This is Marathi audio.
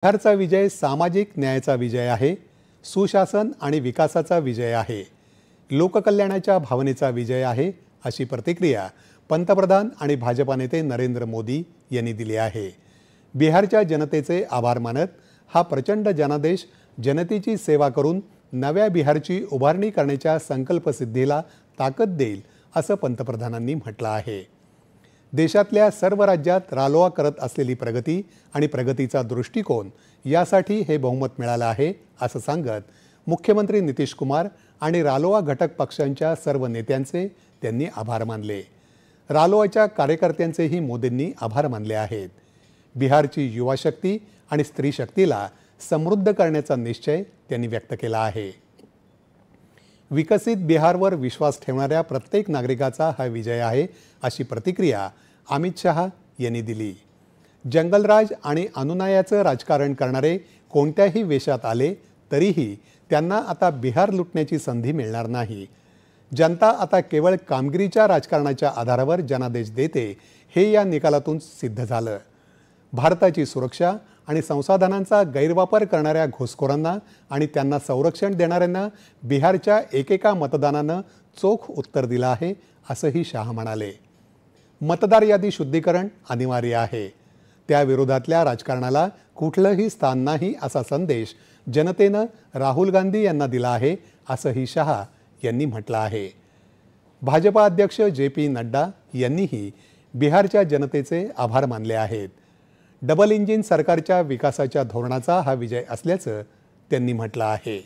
बिहारचा विजय सामाजिक न्यायाचा विजय आहे, सुशासन आणि विकासाचा विजय आहे, लोककल्याणाच्या भावनेचा विजय आहे, अशी प्रतिक्रिया पंतप्रधान आणि भाजपा नेते नरेंद्र मोदी यांनी दिली आहे। बिहारच्या जनतेचे आभार मानत हा प्रचंड जनादेश जनतेची सेवा करून नव्या बिहारची उभारणी करण्याच्या संकल्पसिद्धीला ताकद देईल, असं पंतप्रधानांनी म्हटलं आहे। देशातल्या सर्व राज्यात रालोआ करत असलेली प्रगती आणि प्रगतीचा दृष्टिकोन यासाठी हे बहुमत मिळालं आहे, असं सांगत मुख्यमंत्री नितीश कुमार आणि रालोआ घटक पक्षांच्या सर्व नेत्यांचे त्यांनी आभार मानले। रालोआच्या कार्यकर्त्यांचेही मोदींनी आभार मानले आहेत। बिहारची युवा शक्ती आणि स्त्री शक्तीला समृद्ध करण्याचा निश्चय त्यांनी व्यक्त केला आहे। विकसित बिहारवर विश्वास ठेवणाऱ्या प्रत्येक नागरिकाचा हा विजय आहे, अशी प्रतिक्रिया अमित शहा यांनी दिली। जंगलराज आणि अनुनयाचं राजकारण करणारे कोणत्याही वेशात आले तरीही त्यांना आता बिहार लुटण्याची संधी मिळणार नाही। जनता आता केवळ कामगिरीच्या राजकारणाच्या आधारावर जनादेश देते, हे या निकालातून सिद्ध झालं। भारताची सुरक्षा आणि संसाधनांचा गैरवापर करणाऱ्या घुसखोरांना आणि त्यांना संरक्षण देणाऱ्यांना बिहारच्या एकेका मतदानानं चोख उत्तर दिलं आहे, असंही शहा म्हणाले। मतदार यादी शुद्धीकरण अनिवार्य आहे, त्याविरोधातल्या राजकारणाला कुठलंही स्थान नाही, असा संदेश जनतेनं राहुल गांधी यांना दिला आहे, असंही शहा यांनी म्हटलं आहे। भाजपा अध्यक्ष JP नड्डा यांनीही बिहारच्या जनतेचे आभार मानले आहेत। डबल इंजिन सरकारच्या विकासाच्या धोरणाचा हा विजय असल्याचं त्यांनी म्हटलं आहे।